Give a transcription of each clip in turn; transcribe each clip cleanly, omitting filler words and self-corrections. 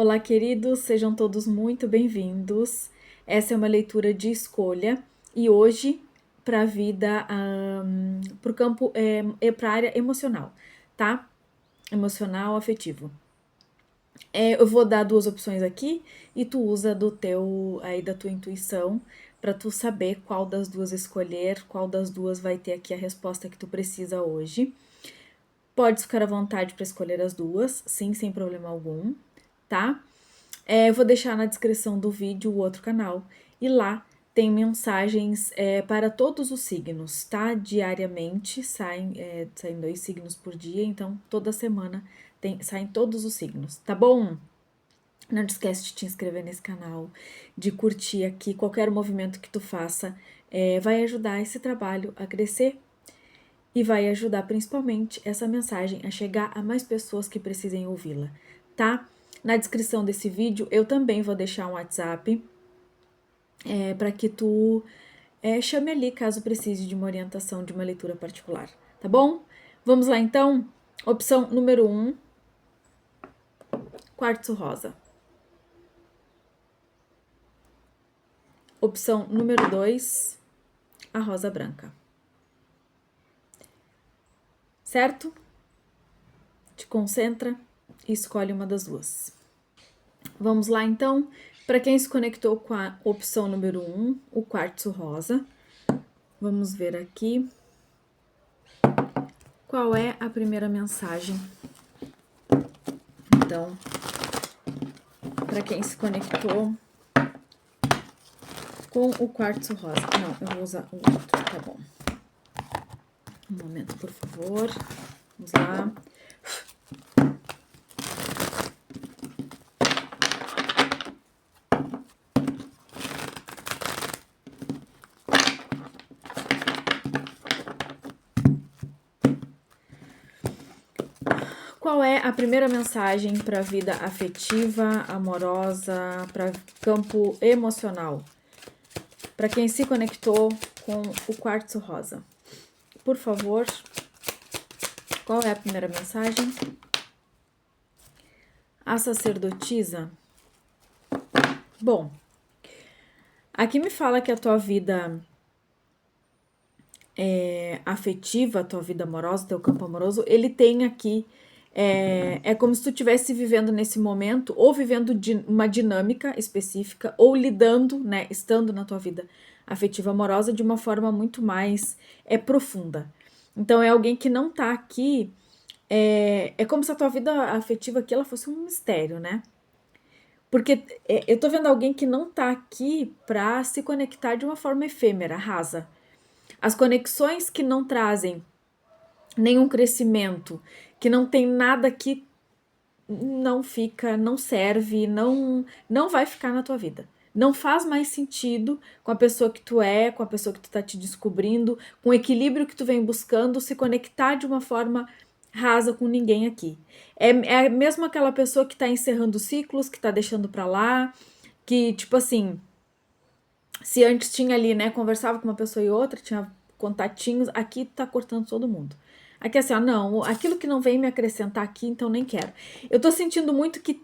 Olá, queridos, sejam todos muito bem-vindos. Essa é uma leitura de escolha e hoje para a vida, para o campo, para a área emocional, tá? Emocional, afetivo. Eu vou dar duas opções aqui e tu usa da tua intuição para tu saber qual das duas escolher, qual das duas vai ter aqui a resposta que tu precisa hoje. Pode ficar à vontade para escolher as duas, sim, sem problema algum, tá? Eu vou deixar na descrição do vídeo o outro canal e lá tem mensagens para todos os signos, tá? Diariamente saem 2 signos por dia, então toda semana saem todos os signos, tá bom? Não te esquece de te inscrever nesse canal, de curtir aqui, qualquer movimento que tu faça vai ajudar esse trabalho a crescer e vai ajudar principalmente essa mensagem a chegar a mais pessoas que precisem ouvi-la, tá? Na descrição desse vídeo eu também vou deixar um WhatsApp para que tu chame ali caso precise de uma orientação, de uma leitura particular, tá bom? Vamos lá então? Opção número 1, quartzo rosa. Opção número 2, a rosa branca. Certo? Te concentra e escolhe uma das duas. Vamos lá então? Para quem se conectou com a opção número 1, o quartzo rosa, vamos ver aqui qual é a primeira mensagem. Então, para quem se conectou com o quartzo rosa. Não, eu vou usar o outro, tá bom. Um momento, por favor. Vamos lá. Qual é a primeira mensagem para a vida afetiva, amorosa, para campo emocional? Para quem se conectou com o quartzo rosa. Por favor, qual é a primeira mensagem? A sacerdotisa. Bom, aqui me fala que a tua vida afetiva, a tua vida amorosa, teu campo amoroso, ele tem aqui é como se tu estivesse vivendo nesse momento, ou vivendo uma dinâmica específica, ou lidando, né, estando na tua vida afetiva amorosa de uma forma muito mais profunda. Então, é alguém que não tá aqui, é como se a tua vida afetiva aqui, ela fosse um mistério, né? Porque eu tô vendo alguém que não tá aqui pra se conectar de uma forma efêmera, rasa. As conexões que não trazem nenhum crescimento, que não tem nada que não fica, não serve, não vai ficar na tua vida. Não faz mais sentido com a pessoa que tu é, com a pessoa que tu tá te descobrindo, com o equilíbrio que tu vem buscando, se conectar de uma forma rasa com ninguém aqui. É mesmo aquela pessoa que tá encerrando ciclos, que tá deixando pra lá, que, tipo assim, se antes tinha ali, né, conversava com uma pessoa e outra, tinha contatinhos, aqui tá cortando todo mundo. Aqui assim, ó, não, aquilo que não vem me acrescentar aqui, então nem quero. Eu tô sentindo muito que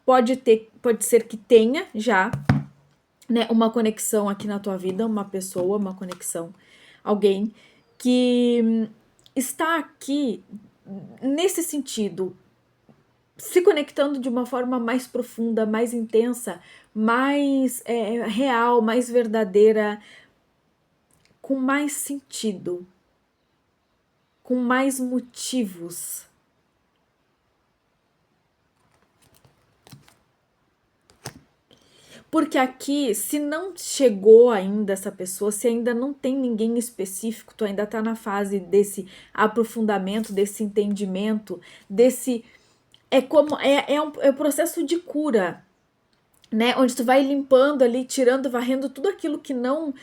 pode ser que tenha já, né, uma conexão aqui na tua vida, uma pessoa, uma conexão, alguém que está aqui nesse sentido, se conectando de uma forma mais profunda, mais intensa, mais real, mais verdadeira, com mais sentido, com mais motivos. Porque aqui, se não chegou ainda essa pessoa, se ainda não tem ninguém específico, tu ainda tá na fase desse aprofundamento, desse entendimento, desse. É um processo de cura, né? Onde tu vai limpando ali, tirando, varrendo tudo aquilo que não.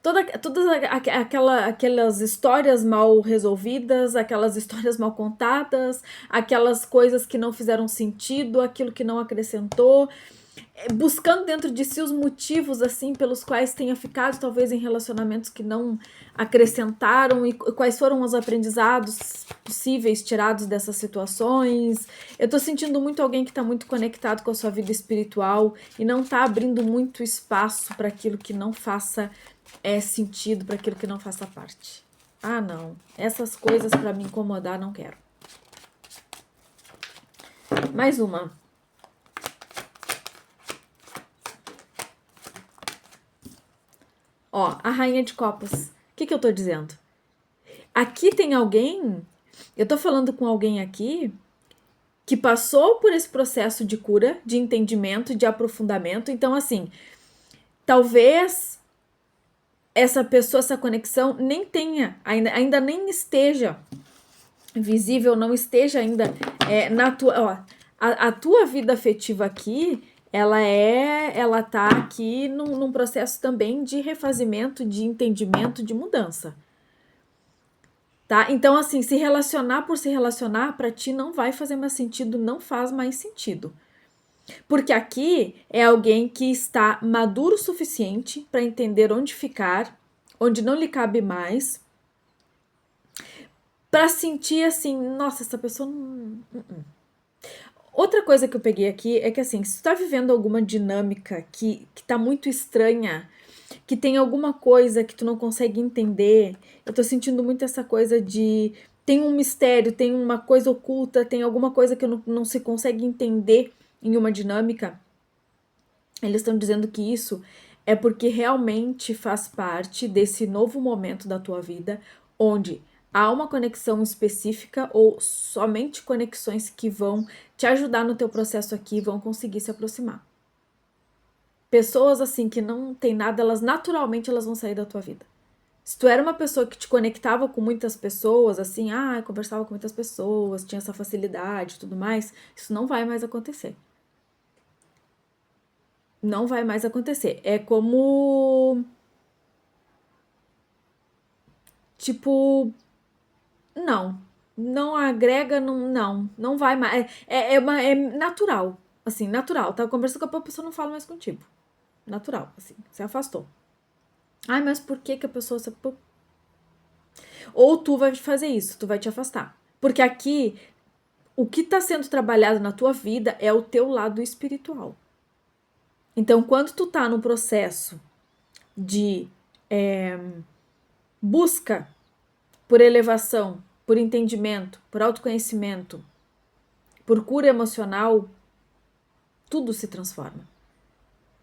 Todas aquelas histórias mal resolvidas, aquelas histórias mal contadas, aquelas coisas que não fizeram sentido, aquilo que não acrescentou. buscando dentro de si os motivos assim pelos quais tenha ficado talvez em relacionamentos que não acrescentaram e quais foram os aprendizados possíveis tirados dessas situações. Eu tô sentindo muito alguém que tá muito conectado com a sua vida espiritual e não tá abrindo muito espaço para aquilo que não faça sentido, para aquilo que não faça parte. Ah, não. Essas coisas para me incomodar, não quero. Mais uma. Ó, a rainha de copas. O que eu tô dizendo? Aqui tem alguém, eu tô falando com alguém aqui que passou por esse processo de cura, de entendimento, de aprofundamento. Então, assim, talvez essa pessoa, essa conexão nem tenha, ainda nem esteja visível, não esteja ainda na tua, ó, a tua vida afetiva aqui, ela tá aqui num processo também de refazimento, de entendimento, de mudança. Tá? Então, assim, se relacionar por se relacionar, para ti não vai fazer mais sentido, não faz mais sentido. Porque aqui é alguém que está maduro o suficiente para entender onde ficar, onde não lhe cabe mais, para sentir assim, nossa, essa pessoa não. Outra coisa que eu peguei aqui é que, assim, se tu tá vivendo alguma dinâmica que tá muito estranha, que tem alguma coisa que tu não consegue entender, eu tô sentindo muito essa coisa de tem um mistério, tem uma coisa oculta, tem alguma coisa que não se consegue entender em uma dinâmica. Eles estão dizendo que isso é porque realmente faz parte desse novo momento da tua vida, onde há uma conexão específica ou somente conexões que vão te ajudar no teu processo aqui, vão conseguir se aproximar. Pessoas assim que não tem nada, elas naturalmente elas vão sair da tua vida. Se tu era uma pessoa que te conectava com muitas pessoas, assim, conversava com muitas pessoas, tinha essa facilidade e tudo mais, isso não vai mais acontecer. Não vai mais acontecer. É como. Tipo. Não. Não agrega, não vai mais. É natural. Assim, natural. Tá conversando com a pessoa, não fala mais contigo. Natural, assim. Se afastou. Ai, mas por que a pessoa se. Ou tu vai fazer isso, tu vai te afastar. Porque aqui, o que tá sendo trabalhado na tua vida é o teu lado espiritual. Então, quando tu tá no processo de busca por elevação, por entendimento, por autoconhecimento, por cura emocional, tudo se transforma.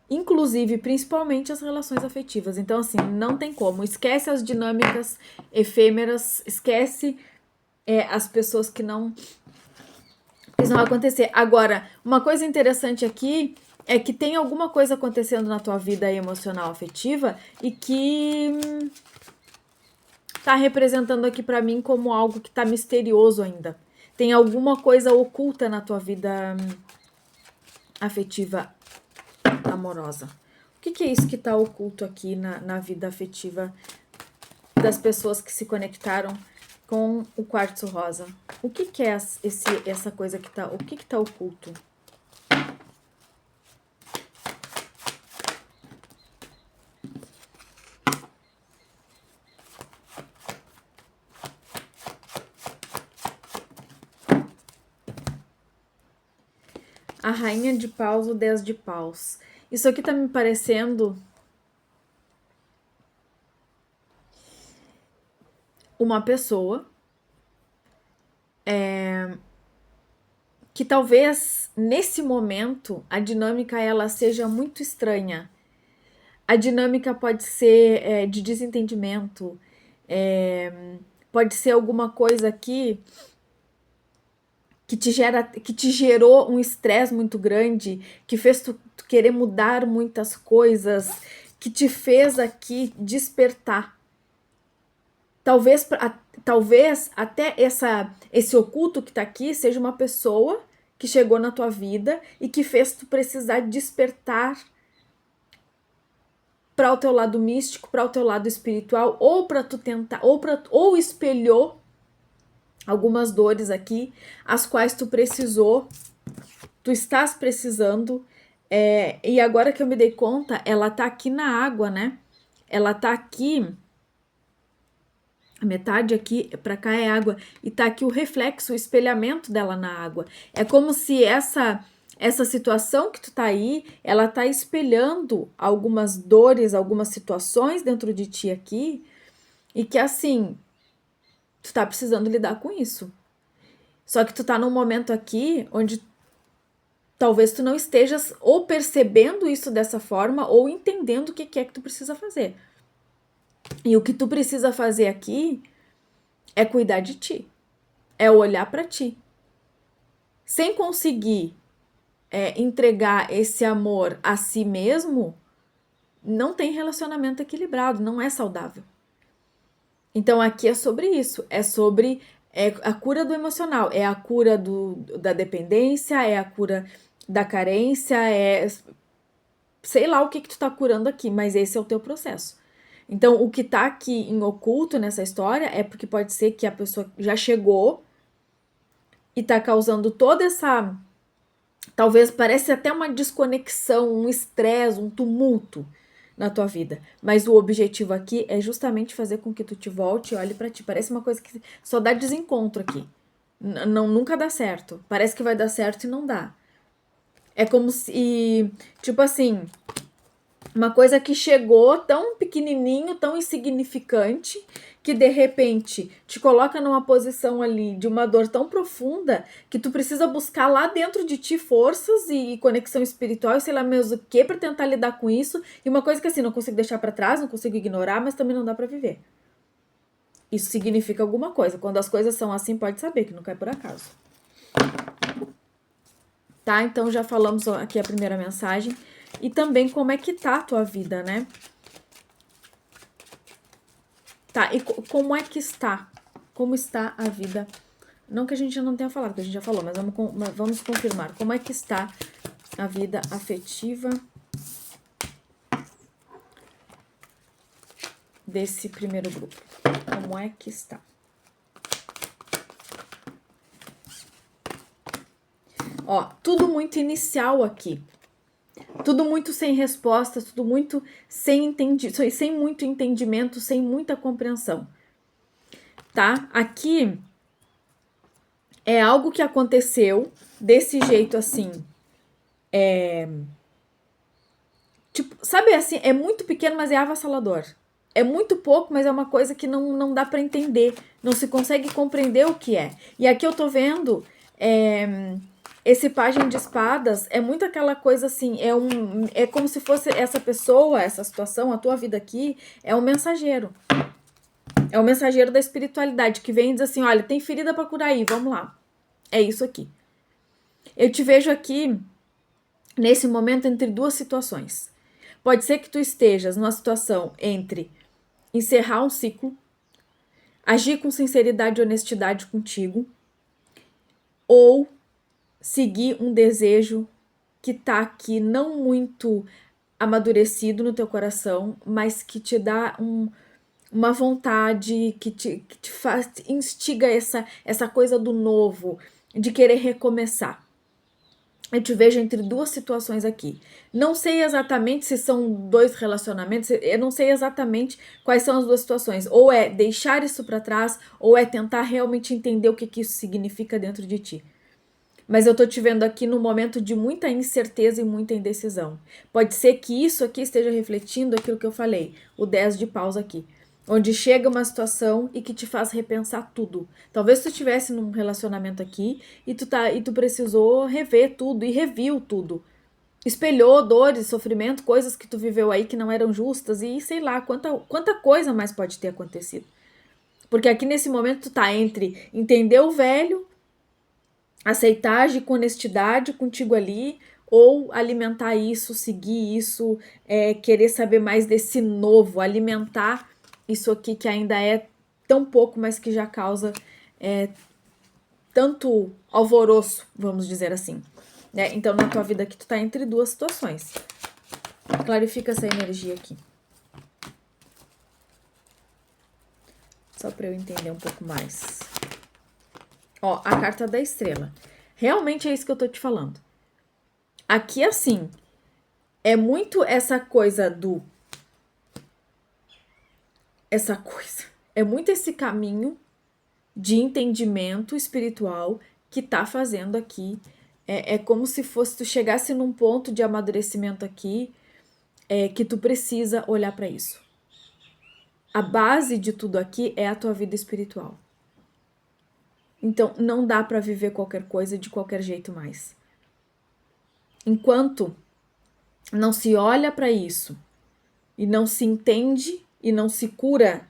Inclusive, principalmente as relações afetivas. Então, assim, não tem como. Esquece as dinâmicas efêmeras, esquece as pessoas que não. Isso não vai acontecer. Agora, uma coisa interessante aqui é que tem alguma coisa acontecendo na tua vida emocional afetiva e que tá representando aqui pra mim como algo que tá misterioso ainda. Tem alguma coisa oculta na tua vida afetiva amorosa. O que é isso que tá oculto aqui na vida afetiva das pessoas que se conectaram com o quartzo rosa? O que é essa coisa que tá... O que tá oculto? A rainha de paus, o 10 de paus. Isso aqui tá me parecendo uma pessoa que talvez nesse momento a dinâmica ela seja muito estranha. A dinâmica pode ser de desentendimento, pode ser alguma coisa aqui que te gerou um estresse muito grande, que fez tu querer mudar muitas coisas, que te fez aqui despertar. Talvez até esse oculto que tá aqui seja uma pessoa que chegou na tua vida e que fez tu precisar despertar para o teu lado místico, para o teu lado espiritual, ou para tu tentar, ou espelhou algumas dores aqui, as quais tu estás precisando E agora que eu me dei conta, ela tá aqui na água, né? Ela tá aqui, a metade aqui pra cá é água, e tá aqui o reflexo, o espelhamento dela na água. É como se essa situação que tu tá aí, ela tá espelhando algumas dores, algumas situações dentro de ti aqui, e que assim, tu tá precisando lidar com isso. Só que tu tá num momento aqui onde talvez tu não estejas ou percebendo isso dessa forma ou entendendo o que é que tu precisa fazer. E o que tu precisa fazer aqui é cuidar de ti, é olhar para ti. Sem conseguir entregar esse amor a si mesmo, não tem relacionamento equilibrado, não é saudável. Então aqui é sobre isso, é sobre a cura do emocional, é a cura da dependência, é a cura da carência, sei lá o que tu tá curando aqui, mas esse é o teu processo. Então, o que tá aqui em oculto nessa história é porque pode ser que a pessoa já chegou e tá causando toda essa. Talvez parece até uma desconexão, um estresse, um tumulto na tua vida. Mas o objetivo aqui é justamente fazer com que tu te volte e olhe pra ti. Parece uma coisa que só dá desencontro aqui. Nunca dá certo. Parece que vai dar certo e não dá. É como se, tipo assim, uma coisa que chegou tão pequenininho, tão insignificante, que de repente te coloca numa posição ali de uma dor tão profunda que tu precisa buscar lá dentro de ti forças e conexão espiritual e sei lá mesmo o que pra tentar lidar com isso. E uma coisa que assim, não consigo deixar pra trás, não consigo ignorar, mas também não dá pra viver. Isso significa alguma coisa. Quando as coisas são assim, pode saber que não cai por acaso. Tá? Então já falamos aqui a primeira mensagem. E também como é que tá a tua vida, né? Tá, e como é que está? Como está a vida? Não que a gente não tenha falado, que a gente já falou, mas vamos confirmar. Como é que está a vida afetiva desse primeiro grupo? Como é que está? Ó, tudo muito inicial aqui. Tudo muito sem respostas, tudo muito sem muito entendimento, sem muita compreensão. Tá? Aqui é algo que aconteceu desse jeito assim. Tipo, sabe assim, é muito pequeno, mas é avassalador. É muito pouco, mas é uma coisa que não dá pra entender. Não se consegue compreender o que é. E aqui eu tô vendo esse pajem de espadas é muito aquela coisa assim, é como se fosse essa pessoa, essa situação, a tua vida aqui, é um mensageiro. É o mensageiro da espiritualidade que vem e diz assim, olha, tem ferida pra curar aí, vamos lá. É isso aqui. Eu te vejo aqui, nesse momento, entre duas situações. Pode ser que tu estejas numa situação entre encerrar um ciclo, agir com sinceridade e honestidade contigo, ou seguir um desejo que tá aqui não muito amadurecido no teu coração, mas que te dá uma vontade, que te faz, instiga essa coisa do novo, de querer recomeçar. Eu te vejo entre duas situações aqui. Não sei exatamente se são dois relacionamentos, eu não sei exatamente quais são as duas situações. Ou é deixar isso pra trás, ou é tentar realmente entender o que isso significa dentro de ti. Mas eu tô te vendo aqui no momento de muita incerteza e muita indecisão. Pode ser que isso aqui esteja refletindo aquilo que eu falei, o 10 de paus aqui. Onde chega uma situação e que te faz repensar tudo. Talvez tu estivesse num relacionamento aqui e tu precisou rever tudo e reviu tudo. Espelhou dores, sofrimento, coisas que tu viveu aí que não eram justas e sei lá, quanta coisa mais pode ter acontecido. Porque aqui nesse momento tu tá entre entender o velho, aceitar, agir com honestidade contigo ali, ou alimentar isso, seguir isso, querer saber mais desse novo, alimentar isso aqui que ainda é tão pouco, mas que já causa tanto alvoroço, vamos dizer assim. Né? Então, na tua vida aqui, tu tá entre duas situações. Clarifica essa energia aqui. Só para eu entender um pouco mais. Ó, a carta da estrela. Realmente é isso que eu tô te falando. Aqui, assim, É muito essa coisa do... É muito esse caminho de entendimento espiritual que tá fazendo aqui. É como se fosse tu chegasse num ponto de amadurecimento aqui, que tu precisa olhar para isso. A base de tudo aqui é a tua vida espiritual. Então, não dá para viver qualquer coisa de qualquer jeito mais. Enquanto não se olha para isso e não se entende e não se cura,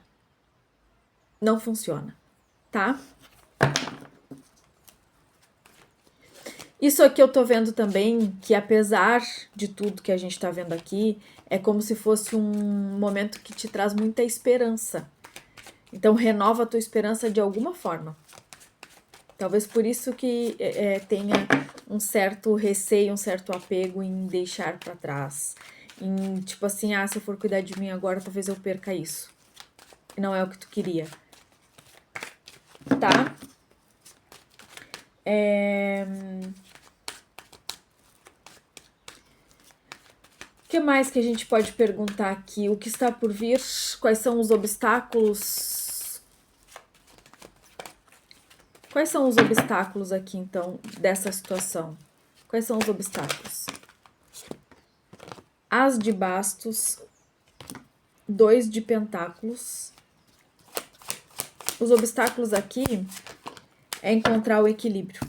não funciona, tá? Isso aqui eu tô vendo também, que apesar de tudo que a gente tá vendo aqui, é como se fosse um momento que te traz muita esperança. Então, renova a tua esperança de alguma forma. Talvez por isso que tenha um certo receio, um certo apego em deixar pra trás. Em, tipo assim, se eu for cuidar de mim agora, talvez eu perca isso. Não é o que tu queria. Tá? O que mais que a gente pode perguntar aqui? O que está por vir? Quais são os obstáculos? Quais são os obstáculos aqui, então, dessa situação? Quais são os obstáculos? As de bastos, 2 de pentáculos. Os obstáculos aqui é encontrar o equilíbrio.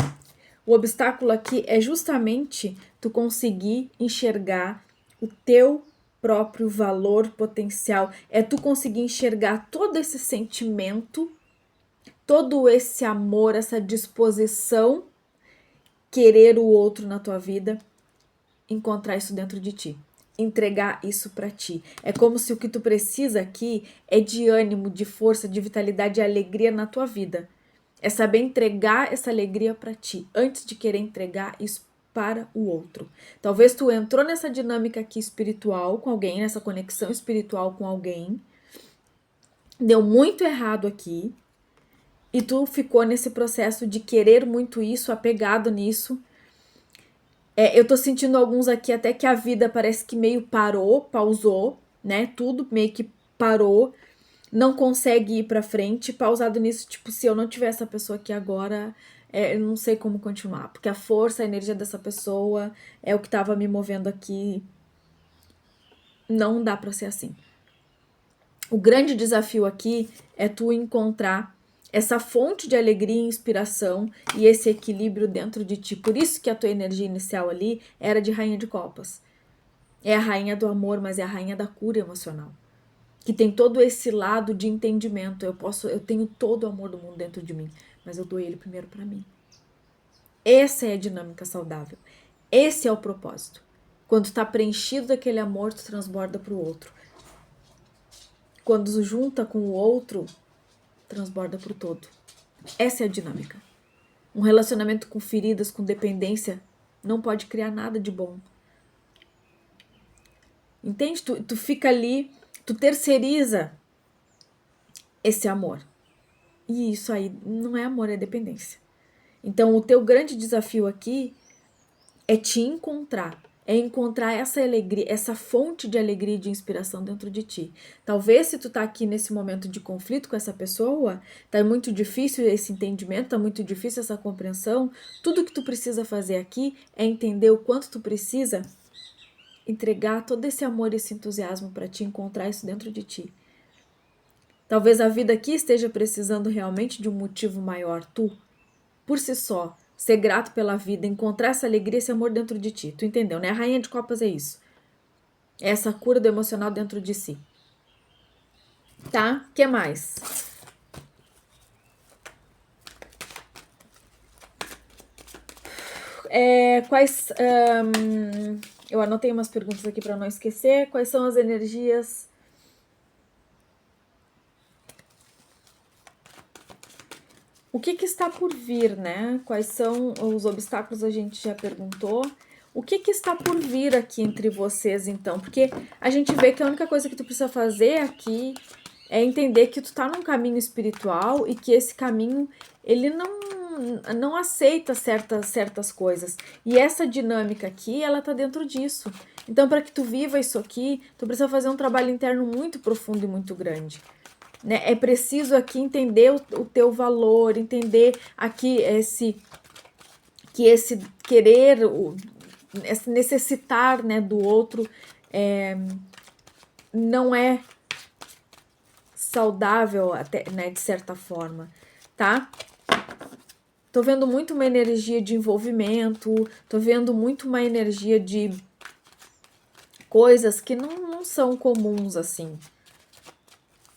O obstáculo aqui é justamente tu conseguir enxergar o teu próprio valor potencial. É tu conseguir enxergar todo esse sentimento, todo esse amor, essa disposição, querer o outro na tua vida, encontrar isso dentro de ti. Entregar isso pra ti. É como se o que tu precisa aqui é de ânimo, de força, de vitalidade e alegria na tua vida. É saber entregar essa alegria pra ti, antes de querer entregar isso para o outro. Talvez tu entrou nessa dinâmica aqui espiritual com alguém, nessa conexão espiritual com alguém, deu muito errado aqui, e tu ficou nesse processo de querer muito isso, apegado nisso. Eu tô sentindo alguns aqui até que a vida parece que meio pausou, né? Tudo meio que parou, não consegue ir pra frente, pausado nisso, tipo, se eu não tiver essa pessoa aqui agora, eu não sei como continuar, porque a força, a energia dessa pessoa é o que tava me movendo aqui. Não dá pra ser assim. O grande desafio aqui é tu encontrar essa fonte de alegria e inspiração e esse equilíbrio dentro de ti. Por isso que a tua energia inicial ali era de rainha de copas. É a rainha do amor, mas é a rainha da cura emocional. Que tem todo esse lado de entendimento. Eu tenho todo o amor do mundo dentro de mim, mas eu dou ele primeiro para mim. Essa é a dinâmica saudável. Esse é o propósito. Quando tá preenchido daquele amor, tu transborda pro outro. Quando junta com o outro, transborda pro todo. Essa é a dinâmica. Um relacionamento com feridas, com dependência, não pode criar nada de bom. Entende? Tu fica ali, tu terceiriza esse amor. E isso aí não é amor, é dependência. Então, o teu grande desafio aqui é te encontrar. É encontrar essa alegria, essa fonte de alegria e de inspiração dentro de ti. Talvez se tu tá aqui nesse momento de conflito com essa pessoa, tá muito difícil esse entendimento, tá muito difícil essa compreensão. Tudo que tu precisa fazer aqui é entender o quanto tu precisa entregar todo esse amor e esse entusiasmo para te encontrar isso dentro de ti. Talvez a vida aqui esteja precisando realmente de um motivo maior, tu, por si só, ser grato pela vida, encontrar essa alegria, esse amor dentro de ti. Tu entendeu, né? A rainha de copas é isso. É essa cura do emocional dentro de si. Tá? O que mais? Quais... eu anotei umas perguntas aqui para não esquecer. Quais são as energias... O que está por vir, né? Quais são os obstáculos, a gente já perguntou. O que está por vir aqui entre vocês, então? Porque a gente vê que a única coisa que tu precisa fazer aqui é entender que tu tá num caminho espiritual e que esse caminho, ele não aceita certas coisas. E essa dinâmica aqui, ela tá dentro disso. Então, para que tu viva isso aqui, tu precisa fazer um trabalho interno muito profundo e muito grande. Né? É preciso aqui entender o teu valor, entender aqui que esse querer, esse necessitar, né, do outro não é saudável, até, né, de certa forma, tá? Tô vendo muito uma energia de envolvimento, tô vendo muito uma energia de coisas que não são comuns assim.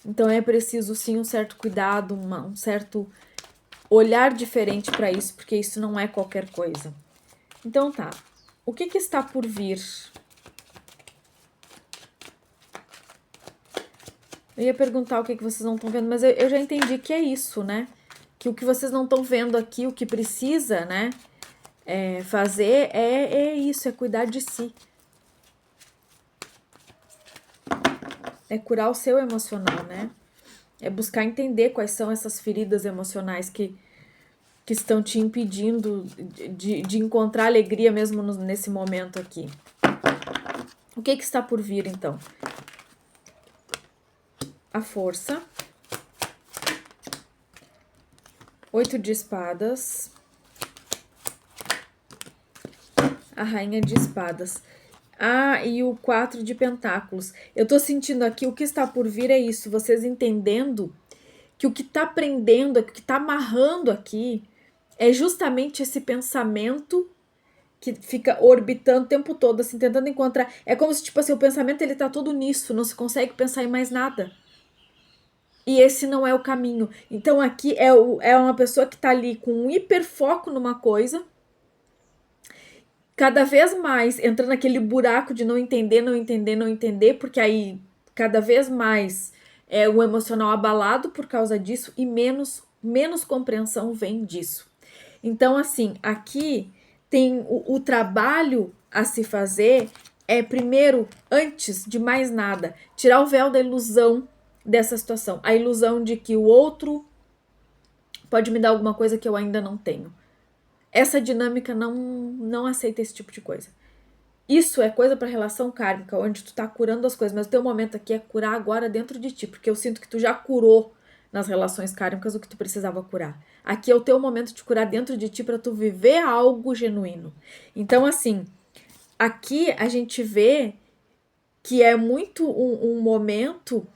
Então é preciso sim um certo cuidado, um certo olhar diferente para isso, porque isso não é qualquer coisa. Então tá, o que está por vir? Eu ia perguntar o que vocês não estão vendo, mas eu já entendi que é isso, né? Que o que vocês não estão vendo aqui, o que precisa, né, fazer é isso, é cuidar de si. É curar o seu emocional, né? É buscar entender quais são essas feridas emocionais que estão te impedindo de encontrar alegria mesmo nesse momento aqui. O que está por vir, então? A força. 8 de espadas. A rainha de espadas. Ah, e o 4 de pentáculos. Eu tô sentindo aqui, o que está por vir é isso. Vocês entendendo que o que tá prendendo, o que tá amarrando aqui é justamente esse pensamento que fica orbitando o tempo todo, assim, tentando encontrar. É como se, tipo assim, o pensamento ele tá todo nisso, não se consegue pensar em mais nada. E esse não é o caminho. Então aqui é uma pessoa que tá ali com um hiperfoco numa coisa, cada vez mais entrando naquele buraco de não entender, não entender, não entender, porque aí cada vez mais é o emocional abalado por causa disso e menos compreensão vem disso. Então, assim, aqui tem o trabalho a se fazer primeiro, antes de mais nada, tirar o véu da ilusão dessa situação. A ilusão de que o outro pode me dar alguma coisa que eu ainda não tenho. Essa dinâmica não aceita esse tipo de coisa. Isso é coisa para relação kármica, onde tu tá curando as coisas, mas o teu momento aqui é curar agora dentro de ti, porque eu sinto que tu já curou nas relações kármicas o que tu precisava curar. Aqui é o teu momento de curar dentro de ti para tu viver algo genuíno. Então, assim, aqui a gente vê que é muito um momento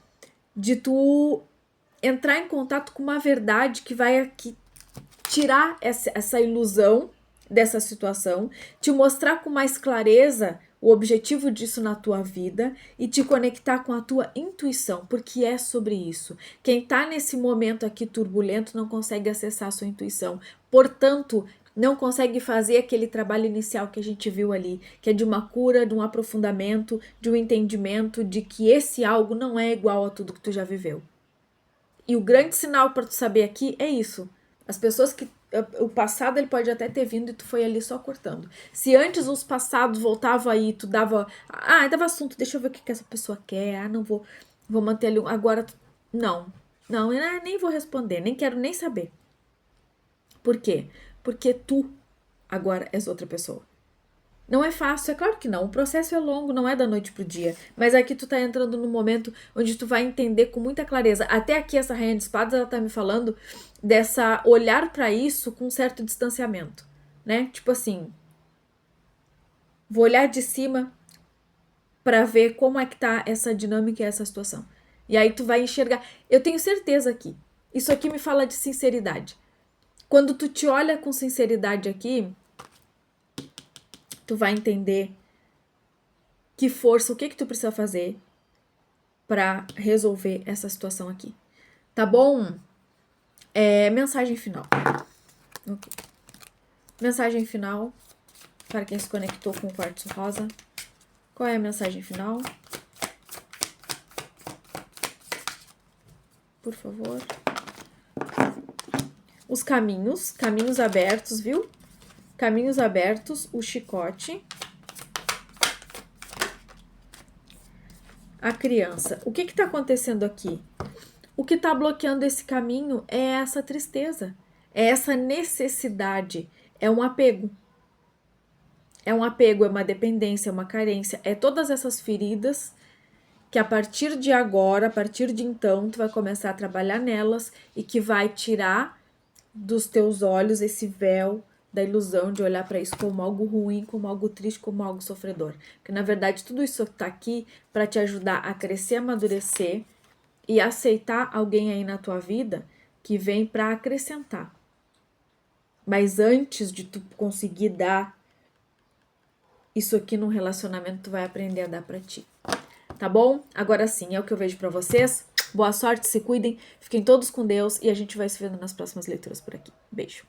de tu entrar em contato com uma verdade que vai aqui tirar essa ilusão dessa situação, te mostrar com mais clareza o objetivo disso na tua vida e te conectar com a tua intuição, porque é sobre isso. Quem tá nesse momento aqui turbulento não consegue acessar a sua intuição, portanto, não consegue fazer aquele trabalho inicial que a gente viu ali, que é de uma cura, de um aprofundamento, de um entendimento de que esse algo não é igual a tudo que tu já viveu. E o grande sinal para tu saber aqui é isso. As pessoas que o passado ele pode até ter vindo e tu foi ali só cortando. Se antes os passados voltavam aí, tu dava assunto, deixa eu ver o que essa pessoa quer. Não vou manter ali. Agora não, eu nem vou responder, nem quero nem saber. Por quê? Porque tu agora és outra pessoa. Não é fácil, é claro que não. O processo é longo, não é da noite pro dia. Mas aqui tu tá entrando no momento onde tu vai entender com muita clareza. Até aqui essa rainha de espadas, ela tá me falando dessa olhar para isso com um certo distanciamento, né? Tipo assim, vou olhar de cima para ver como é que tá essa dinâmica e essa situação. E aí tu vai enxergar. Eu tenho certeza aqui. Isso aqui me fala de sinceridade. Quando tu te olha com sinceridade aqui, tu vai entender que força, o que tu precisa fazer para resolver essa situação aqui. Tá bom? Mensagem final. Okay. Mensagem final para quem se conectou com o quartzo rosa. Qual é a mensagem final? Por favor. Os caminhos abertos, viu? Caminhos abertos, o chicote. A criança. O que está acontecendo aqui? O que está bloqueando esse caminho é essa tristeza. É essa necessidade, é um apego. É um apego, é uma dependência, é uma carência, é todas essas feridas que a partir de agora, a partir de então, tu vai começar a trabalhar nelas e que vai tirar dos teus olhos esse véu da ilusão de olhar para isso como algo ruim, como algo triste, como algo sofredor. Porque na verdade tudo isso tá aqui para te ajudar a crescer, amadurecer e aceitar alguém aí na tua vida que vem para acrescentar. Mas antes de tu conseguir dar isso aqui no relacionamento, tu vai aprender a dar para ti. Tá bom? Agora sim, é o que eu vejo pra vocês. Boa sorte, se cuidem, fiquem todos com Deus e a gente vai se vendo nas próximas leituras por aqui. Beijo.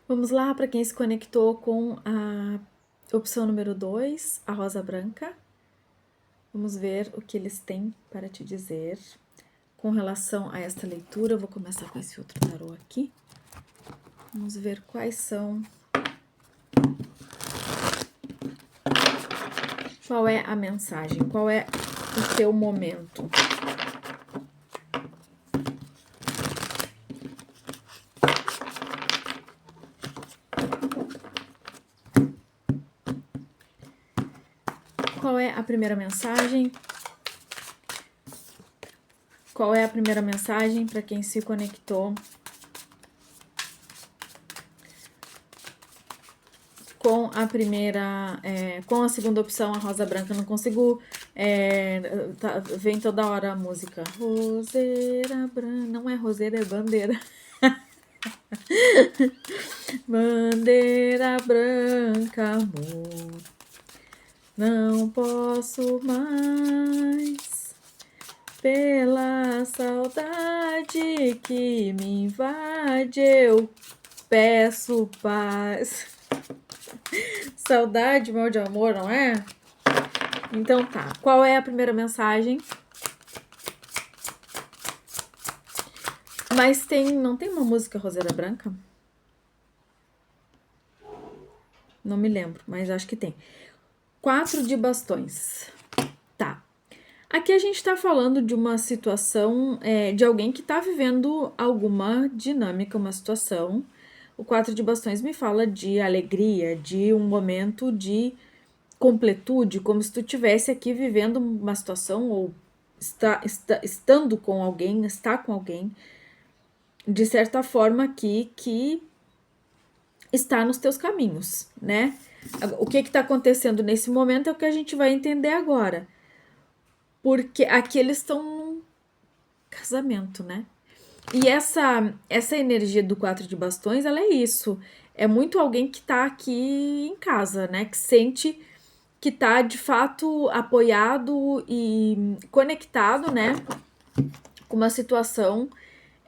Vamos lá para quem se conectou com a opção número 2, a rosa branca. Vamos ver o que eles têm para te dizer com relação a esta leitura. Eu vou começar com esse outro tarô aqui. Vamos ver quais são. Qual é a mensagem? Qual é o teu momento? Qual é a primeira mensagem? Qual é a primeira mensagem para quem se conectou com a primeira, com a segunda opção, a rosa branca? Não consigo, vem toda hora a música. Roseira branca, não é roseira, é bandeira. Bandeira branca, amor, não posso mais, pela saudade que me invade, eu peço paz. Saudade, mal de amor, não é? Então tá, qual é a primeira mensagem? Mas não tem uma música Roseira Branca? Não me lembro, mas acho que tem. 4 de bastões. Tá. Aqui a gente tá falando de uma situação, de alguém que tá vivendo alguma dinâmica, uma situação. O 4 de bastões me fala de alegria, de um momento de completude, como se tu estivesse aqui vivendo uma situação ou estando com alguém, está com alguém, de certa forma aqui que está nos teus caminhos, né? O que está acontecendo nesse momento é o que a gente vai entender agora. Porque aqui eles estão num casamento, né? E essa energia do 4 de bastões, ela é isso. É muito alguém que tá aqui em casa, né? Que sente que tá de fato apoiado e conectado, né? Com uma situação.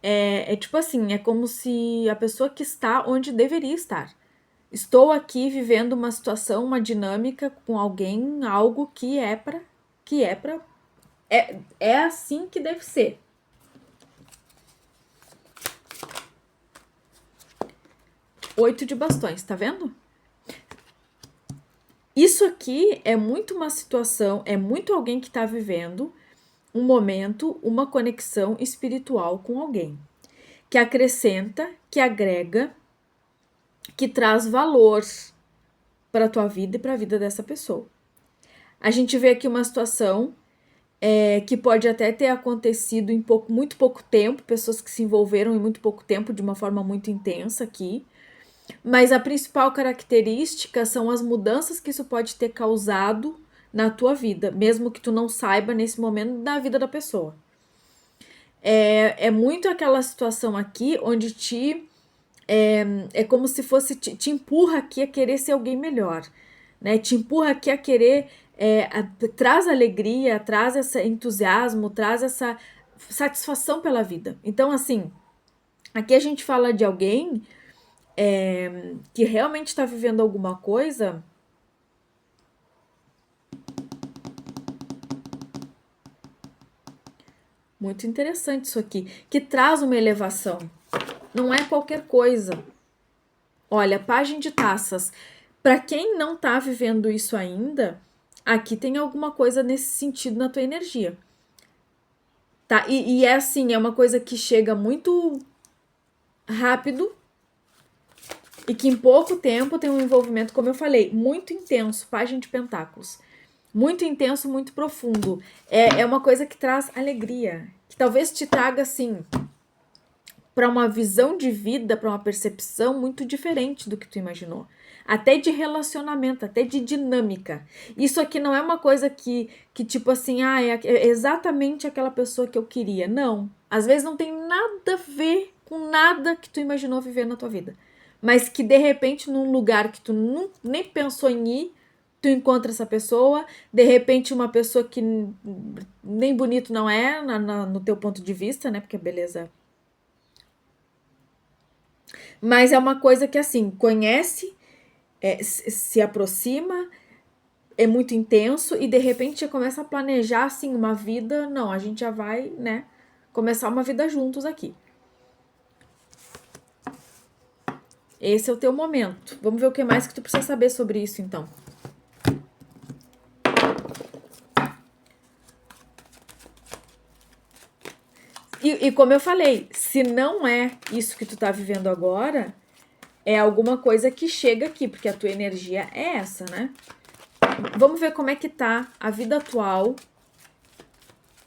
É tipo assim, é como se a pessoa que está onde deveria estar. Estou aqui vivendo uma situação, uma dinâmica com alguém, algo que é assim que deve ser. Oito de bastões, tá vendo? Isso aqui é muito uma situação, é muito alguém que tá vivendo um momento, uma conexão espiritual com alguém. Que acrescenta, que agrega, que traz valor para a tua vida e para a vida dessa pessoa. A gente vê aqui uma situação que pode até ter acontecido em muito pouco tempo, pessoas que se envolveram em muito pouco tempo de uma forma muito intensa aqui, mas a principal característica são as mudanças que isso pode ter causado na tua vida, mesmo que tu não saiba nesse momento da vida da pessoa. É muito aquela situação aqui onde é como se fosse te empurra aqui a querer ser alguém melhor, né? Te empurra aqui a querer traz alegria, traz esse entusiasmo, traz essa satisfação pela vida. Então, assim, aqui a gente fala de alguém que realmente está vivendo alguma coisa. Muito interessante isso aqui, que traz uma elevação. Não é qualquer coisa. Olha, página de taças. Para quem não tá vivendo isso ainda, aqui tem alguma coisa nesse sentido na tua energia. Tá? E é assim, é uma coisa que chega muito rápido e que em pouco tempo tem um envolvimento, como eu falei, muito intenso, página de pentáculos. Muito intenso, muito profundo. É uma coisa que traz alegria, que talvez te traga, assim, para uma visão de vida, para uma percepção muito diferente do que tu imaginou. Até de relacionamento, até de dinâmica. Isso aqui não é uma coisa que tipo assim, é exatamente aquela pessoa que eu queria. Não. Às vezes não tem nada a ver com nada que tu imaginou viver na tua vida. Mas que de repente, num lugar que tu nem pensou em ir, tu encontra essa pessoa. De repente, uma pessoa que nem bonito não é, no teu ponto de vista, né? Porque a beleza. Mas é uma coisa que, assim, conhece, se aproxima, é muito intenso e de repente já começa a planejar, assim, uma vida. Não, a gente já vai, né, começar uma vida juntos aqui. Esse é o teu momento. Vamos ver o que mais que tu precisa saber sobre isso, então. E como eu falei, se não é isso que tu tá vivendo agora, é alguma coisa que chega aqui, porque a tua energia é essa, né? Vamos ver como é que tá a vida atual,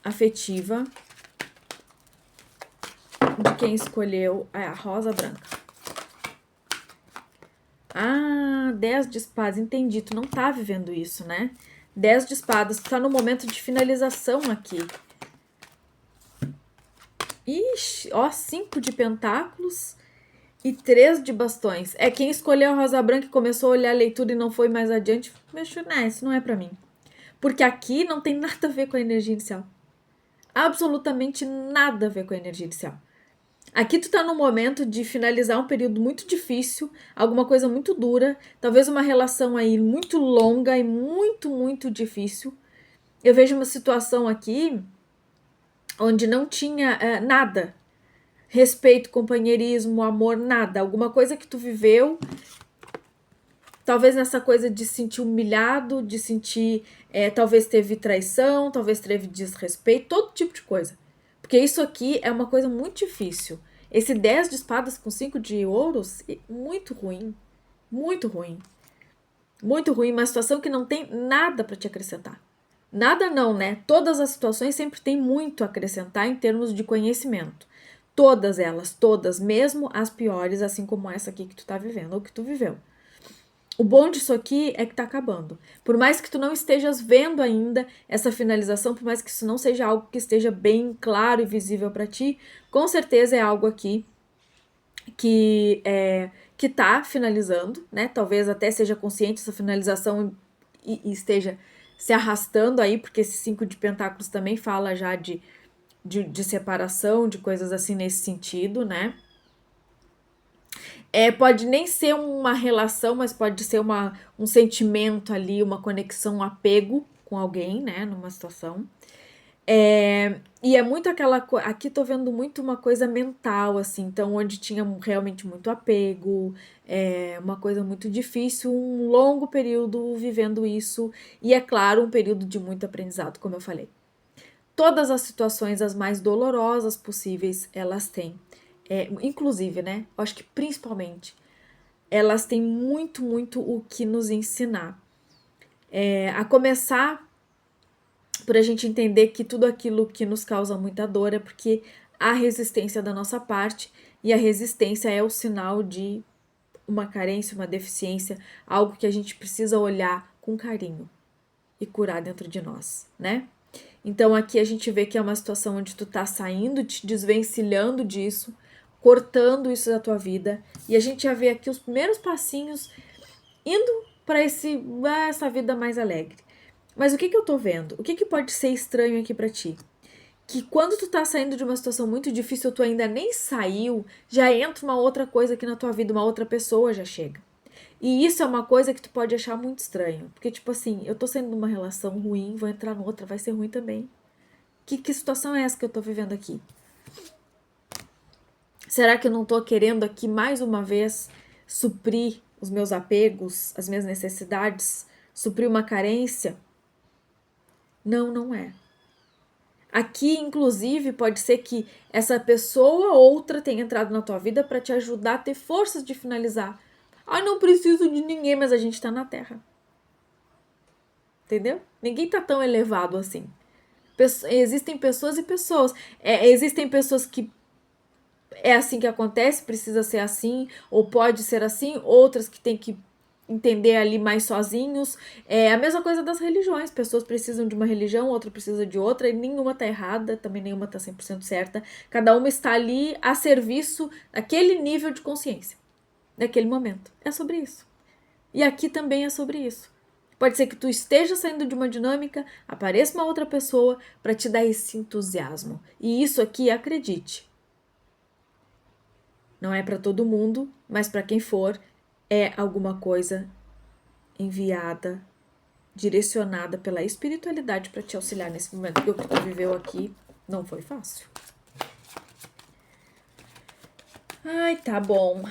afetiva, de quem escolheu a rosa branca. 10 de espadas, entendi. Tu não tá vivendo isso, né? 10 de espadas, tu tá no momento de finalização aqui. Ixi, ó, 5 de pentáculos e 3 de bastões. É quem escolheu a rosa branca e começou a olhar a leitura e não foi mais adiante. Mexeu, né? Isso não é pra mim. Porque aqui não tem nada a ver com a energia inicial. Absolutamente nada a ver com a energia inicial. Aqui tu tá num momento de finalizar um período muito difícil, alguma coisa muito dura, talvez uma relação aí muito longa e muito, muito difícil. Eu vejo uma situação aqui onde não tinha nada. Respeito, companheirismo, amor, nada. Alguma coisa que tu viveu, talvez nessa coisa de se sentir humilhado, de sentir, talvez teve traição, talvez teve desrespeito, todo tipo de coisa. Porque isso aqui é uma coisa muito difícil. Esse 10 de espadas com 5 de ouros, muito ruim. Muito ruim. Muito ruim. Uma situação que não tem nada para te acrescentar. Nada não, né? Todas as situações sempre têm muito a acrescentar em termos de conhecimento. Todas elas, todas, mesmo as piores, assim como essa aqui que tu tá vivendo, ou que tu viveu. O bom disso aqui é que tá acabando. Por mais que tu não estejas vendo ainda essa finalização, por mais que isso não seja algo que esteja bem claro e visível para ti, com certeza é algo aqui que tá finalizando, né? Talvez até seja consciente essa finalização e esteja se arrastando aí, porque esse 5 de pentáculos também fala já de separação, de coisas assim nesse sentido, né? Pode nem ser uma relação, mas pode ser um sentimento ali, uma conexão, um apego com alguém, né? Numa situação. E é muito aquela coisa. Aqui tô vendo muito uma coisa mental, assim, então, onde tinha realmente muito apego, uma coisa muito difícil, um longo período vivendo isso, e é claro, um período de muito aprendizado, como eu falei. Todas as situações, as mais dolorosas possíveis, elas têm. Inclusive, né? Eu acho que principalmente, elas têm muito, muito o que nos ensinar. A começar por a gente entender que tudo aquilo que nos causa muita dor é porque há resistência da nossa parte e a resistência é o sinal de uma carência, uma deficiência, algo que a gente precisa olhar com carinho e curar dentro de nós, né? Então aqui a gente vê que é uma situação onde tu tá saindo, te desvencilhando disso, cortando isso da tua vida, e a gente já vê aqui os primeiros passinhos indo para essa vida mais alegre. Mas o que eu tô vendo? O que pode ser estranho aqui para ti? Que quando tu tá saindo de uma situação muito difícil, tu ainda nem saiu, já entra uma outra coisa aqui na tua vida, uma outra pessoa já chega. E isso é uma coisa que tu pode achar muito estranho. Porque, tipo assim, eu tô saindo de uma relação ruim, vou entrar noutra, vai ser ruim também. Que situação é essa que eu tô vivendo aqui? Será que eu não tô querendo aqui mais uma vez suprir os meus apegos, as minhas necessidades, suprir uma carência? Não, não é. Aqui, inclusive, pode ser que essa pessoa outra tenha entrado na tua vida para te ajudar a ter forças de finalizar. Ai, não preciso de ninguém, mas a gente tá na Terra. Entendeu? Ninguém tá tão elevado assim. Existem pessoas e pessoas. Existem pessoas que é assim que acontece, precisa ser assim, ou pode ser assim, outras que tem que entender ali mais sozinhos. É a mesma coisa das religiões. Pessoas precisam de uma religião, outra precisa de outra, e nenhuma tá errada, também nenhuma tá 100% certa. Cada uma está ali a serviço daquele nível de consciência, naquele momento. É sobre isso. E aqui também é sobre isso. Pode ser que tu esteja saindo de uma dinâmica, apareça uma outra pessoa para te dar esse entusiasmo. E isso aqui, acredite, não é para todo mundo, mas para quem for, é alguma coisa enviada, direcionada pela espiritualidade para te auxiliar nesse momento, porque o que tu viveu aqui não foi fácil. Ai, tá bom.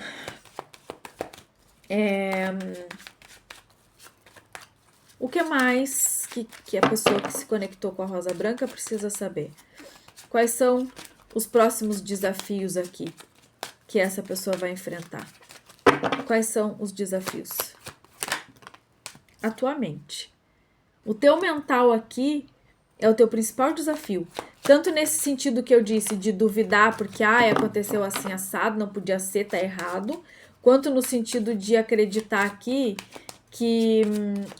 O que mais que a pessoa que se conectou com a rosa branca precisa saber? Quais são os próximos desafios aqui que essa pessoa vai enfrentar? Quais são os desafios? A tua mente. O teu mental aqui é o teu principal desafio. Tanto nesse sentido que eu disse de duvidar porque aconteceu assim assado, não podia ser, tá errado, quanto no sentido de acreditar aqui que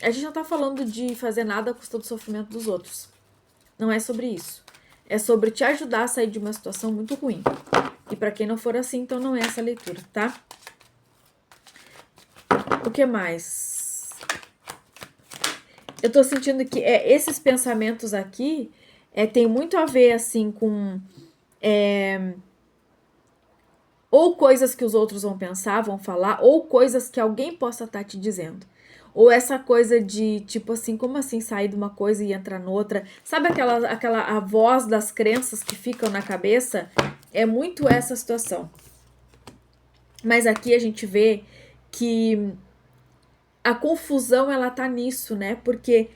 a gente não tá falando de fazer nada à custa do sofrimento dos outros. Não é sobre isso. É sobre te ajudar a sair de uma situação muito ruim. E para quem não for assim, então não é essa leitura, tá? O que mais? Eu tô sentindo que esses pensamentos aqui tem muito a ver, assim, com ou coisas que os outros vão pensar, vão falar, ou coisas que alguém possa estar te dizendo. Ou essa coisa de, tipo assim, como assim sair de uma coisa e entrar noutra? Sabe aquela a voz das crenças que ficam na cabeça? É muito essa situação. Mas aqui a gente vê que a confusão, ela tá nisso, né? Porque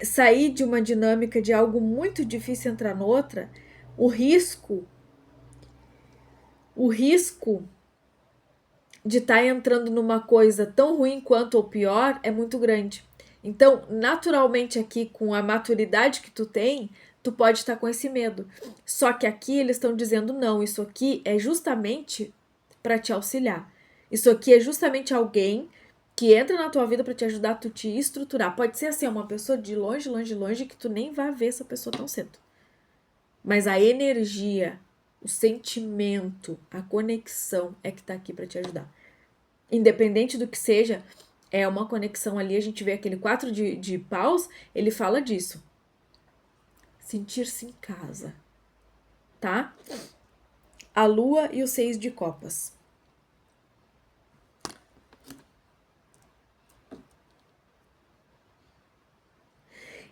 sair de uma dinâmica de algo muito difícil entrar noutra, o risco de estar entrando numa coisa tão ruim quanto ou pior é muito grande. Então, naturalmente aqui, com a maturidade que tu tem, tu pode estar com esse medo. Só que aqui eles estão dizendo, não, isso aqui é justamente para te auxiliar. Isso aqui é justamente alguém que entra na tua vida para te ajudar a tu te estruturar. Pode ser assim, uma pessoa de longe, longe, longe, que tu nem vai ver essa pessoa tão cedo. Mas a energia, o sentimento, a conexão é que tá aqui para te ajudar. Independente do que seja, é uma conexão ali. A gente vê aquele 4 de paus, ele fala disso. Sentir-se em casa, tá? A lua e os 6 de copas.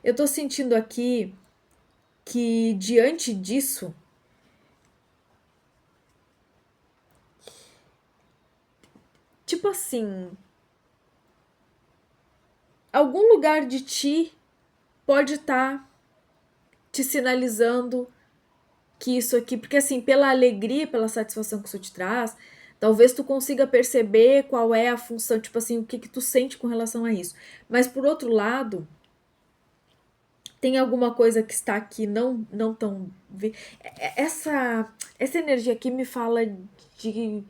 Eu tô sentindo aqui que diante disso, tipo assim, algum lugar de ti pode estar te sinalizando que isso aqui, porque assim, pela alegria, pela satisfação que isso te traz, talvez tu consiga perceber qual é a função, tipo assim, o que tu sente com relação a isso. Mas por outro lado, tem alguma coisa que está aqui não tão essa energia aqui me fala de,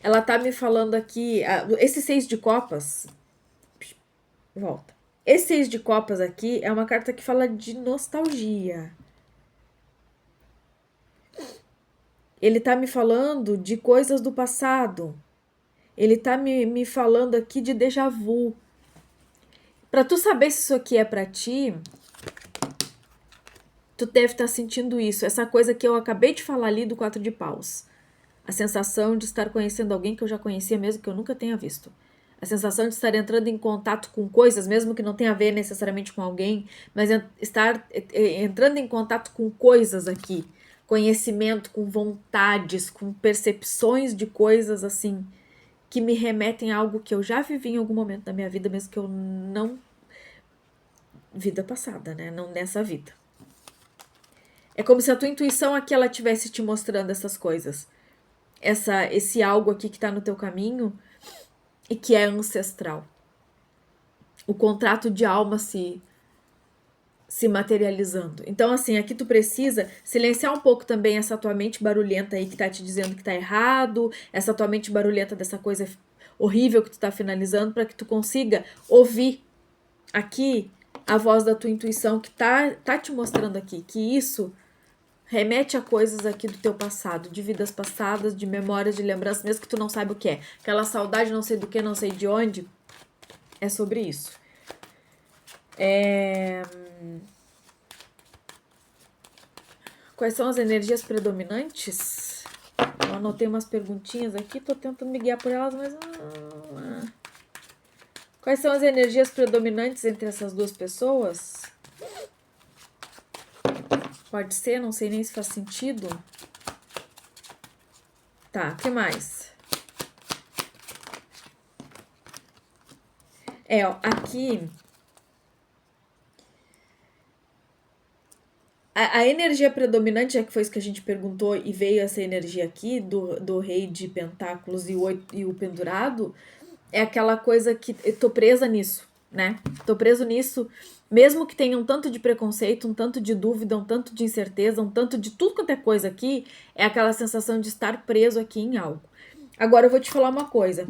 ela tá me falando aqui, esse 6 de copas, volta. Esse 6 de copas aqui é uma carta que fala de nostalgia. Ele tá me falando de coisas do passado. Ele tá me falando aqui de déjà vu. Pra tu saber se isso aqui é pra ti, tu deve estar sentindo isso. Essa coisa que eu acabei de falar ali do 4 de paus. A sensação de estar conhecendo alguém que eu já conhecia mesmo que eu nunca tenha visto. A sensação de estar entrando em contato com coisas, mesmo que não tenha a ver necessariamente com alguém, mas estar entrando em contato com coisas aqui. Conhecimento, com vontades, com percepções de coisas assim, que me remetem a algo que eu já vivi em algum momento da minha vida, mesmo que eu não... Vida passada, né? Não nessa vida. É como se a tua intuição aqui, ela estivesse te mostrando essas coisas. Esse algo aqui que tá no teu caminho e que é ancestral. O contrato de alma se materializando. Então, assim, aqui tu precisa silenciar um pouco também essa tua mente barulhenta aí que tá te dizendo que tá errado, essa tua mente barulhenta dessa coisa horrível que tu tá finalizando, para que tu consiga ouvir aqui a voz da tua intuição que tá te mostrando aqui que isso remete a coisas aqui do teu passado, de vidas passadas, de memórias, de lembranças, mesmo que tu não saiba o que é. Aquela saudade, não sei do que, não sei de onde, é sobre isso. Quais são as energias predominantes? Eu anotei umas perguntinhas aqui, tô tentando me guiar por elas, mas... Quais são as energias predominantes entre essas duas pessoas? Pode ser, não sei nem se faz sentido. Tá, o que mais? Ó, aqui... A energia predominante, já que foi isso que a gente perguntou, e veio essa energia aqui do rei de pentáculos e o pendurado, é aquela coisa que eu tô presa nisso, né? Tô preso nisso, mesmo que tenha um tanto de preconceito, um tanto de dúvida, um tanto de incerteza, um tanto de tudo quanto é coisa aqui, é aquela sensação de estar preso aqui em algo. Agora eu vou te falar uma coisa.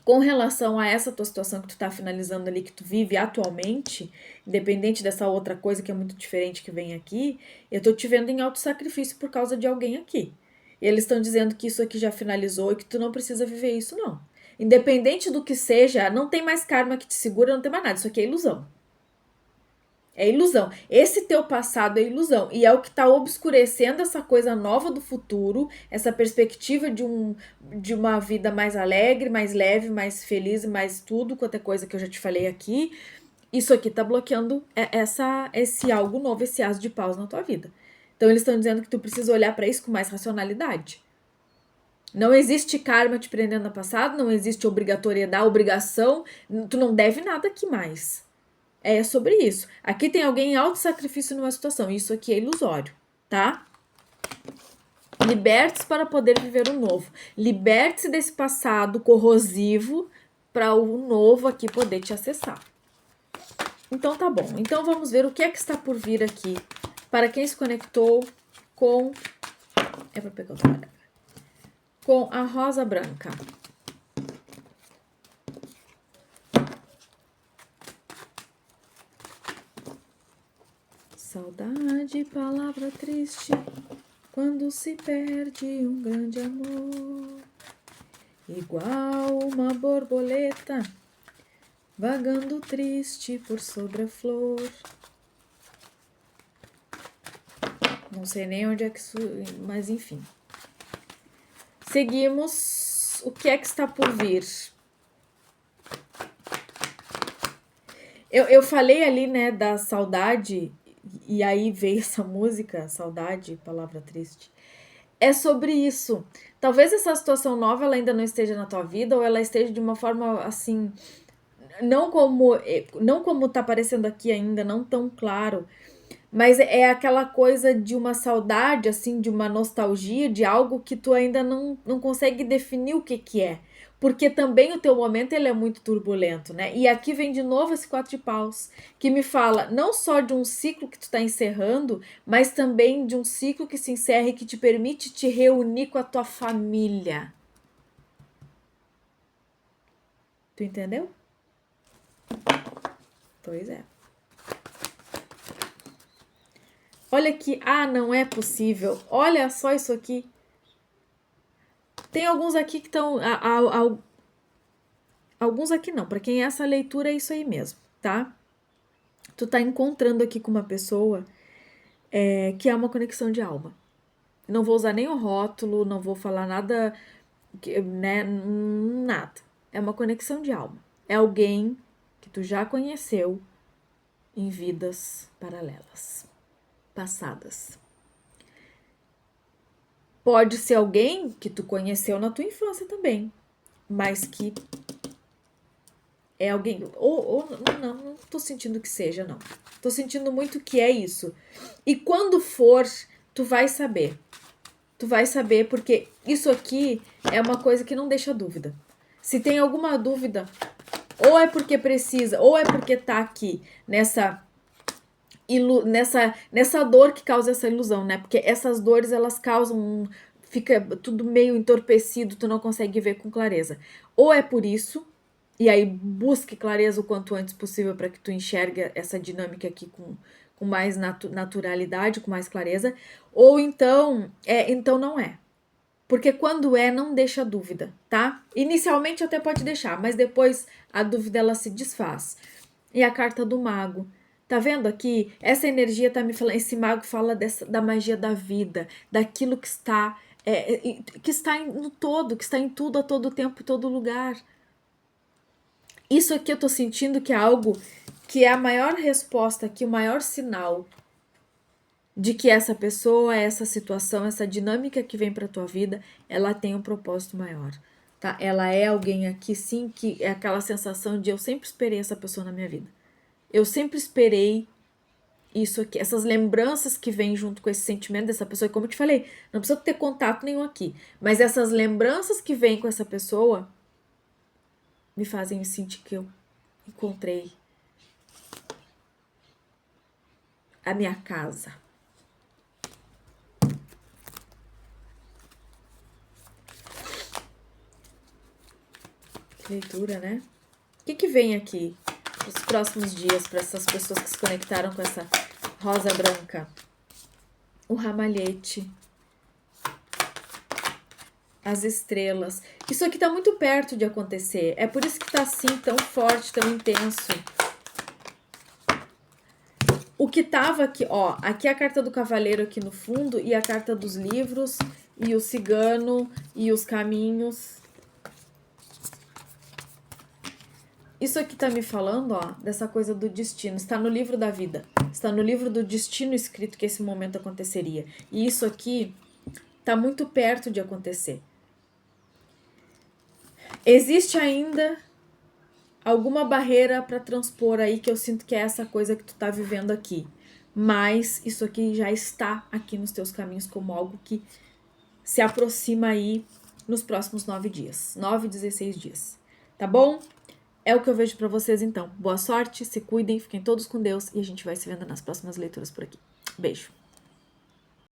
Com relação a essa tua situação que tu tá finalizando ali, que tu vive atualmente, independente dessa outra coisa que é muito diferente que vem aqui, eu tô te vendo em auto-sacrifício por causa de alguém aqui. E eles estão dizendo que isso aqui já finalizou e que tu não precisa viver isso, não. Independente do que seja, não tem mais karma que te segura, não tem mais nada. Isso aqui é ilusão. É ilusão. Esse teu passado é ilusão. E é o que está obscurecendo essa coisa nova do futuro, essa perspectiva de uma vida mais alegre, mais leve, mais feliz, mais tudo, quanto é coisa que eu já te falei aqui. Isso aqui está bloqueando esse algo novo, esse as de paus na tua vida. Então eles estão dizendo que tu precisa olhar para isso com mais racionalidade. Não existe karma te prendendo no passado, não existe obrigatoriedade, obrigação, tu não deve nada aqui mais. É sobre isso. Aqui tem alguém em auto-sacrifício numa situação. Isso aqui é ilusório, tá? Liberte-se para poder viver o novo. Liberte-se desse passado corrosivo para o novo aqui poder te acessar. Então tá bom. Então vamos ver o que é que está por vir aqui para quem se conectou com... É para pegar o trabalho. Com a rosa branca. Saudade, palavra triste, quando se perde um grande amor, igual uma borboleta, vagando triste por sobre a flor. Não sei nem onde é que isso... Mas enfim. Seguimos. O que é que está por vir? Eu falei ali, né, da saudade, e aí veio essa música, saudade, palavra triste. É sobre isso. Talvez essa situação nova ela ainda não esteja na tua vida, ou ela esteja de uma forma assim, não como tá aparecendo aqui ainda, não tão claro, mas é aquela coisa de uma saudade, assim, de uma nostalgia, de algo que tu ainda não consegue definir o que é. Porque também o teu momento ele é muito turbulento, né? E aqui vem de novo esse 4 de paus, que me fala não só de um ciclo que tu tá encerrando, mas também de um ciclo que se encerra e que te permite te reunir com a tua família. Tu entendeu? Pois é. Olha aqui, não é possível. Olha só isso aqui. Tem alguns aqui que estão. Alguns aqui não. Para quem é essa leitura, é isso aí mesmo, tá? Tu tá encontrando aqui com uma pessoa que é uma conexão de alma. Não vou usar nem o rótulo, não vou falar nada, né? Nada. É uma conexão de alma. É alguém que tu já conheceu em vidas paralelas, passadas. Pode ser alguém que tu conheceu na tua infância também, mas que é alguém, ou não tô sentindo que seja, não. Tô sentindo muito que é isso. E quando for, tu vai saber. Tu vai saber, porque isso aqui é uma coisa que não deixa dúvida. Se tem alguma dúvida, ou é porque precisa, ou é porque tá aqui nessa dor que causa essa ilusão, né? Porque essas dores, elas causam, fica tudo meio entorpecido, tu não consegue ver com clareza. Ou é por isso, e aí busque clareza o quanto antes possível para que tu enxergue essa dinâmica aqui com mais naturalidade, com mais clareza, ou então não é. Porque quando é, não deixa dúvida, tá? Inicialmente até pode deixar, mas depois a dúvida ela se desfaz. E a carta do mago. Tá vendo aqui? Essa energia tá me falando, esse mago fala da magia da vida, daquilo que está no todo, que está em tudo, a todo tempo, em todo lugar. Isso aqui eu tô sentindo que é algo que é a maior resposta aqui, o maior sinal de que essa pessoa, essa situação, essa dinâmica que vem para tua vida, ela tem um propósito maior, tá? Ela é alguém aqui, sim, que é aquela sensação de eu sempre esperei essa pessoa na minha vida. Eu sempre esperei isso aqui, essas lembranças que vêm junto com esse sentimento dessa pessoa, e como eu te falei, não precisa ter contato nenhum aqui, mas essas lembranças que vêm com essa pessoa me fazem sentir que eu encontrei a minha casa. Que leitura, né? O que vem aqui para os próximos dias para essas pessoas que se conectaram com essa rosa branca? O ramalhete. As estrelas. Isso aqui tá muito perto de acontecer. É por isso que tá assim, tão forte, tão intenso. O que tava aqui, ó, aqui é a carta do cavaleiro aqui no fundo e a carta dos livros e o cigano e os caminhos. Isso aqui tá me falando, ó, dessa coisa do destino. Está no livro da vida. Está no livro do destino escrito que esse momento aconteceria. E isso aqui tá muito perto de acontecer. Existe ainda alguma barreira para transpor aí que eu sinto que é essa coisa que tu tá vivendo aqui. Mas isso aqui já está aqui nos teus caminhos como algo que se aproxima aí nos próximos 9 dias. 9, 16 dias. Tá bom? É o que eu vejo pra vocês então. Boa sorte, se cuidem, fiquem todos com Deus e a gente vai se vendo nas próximas leituras por aqui. Beijo.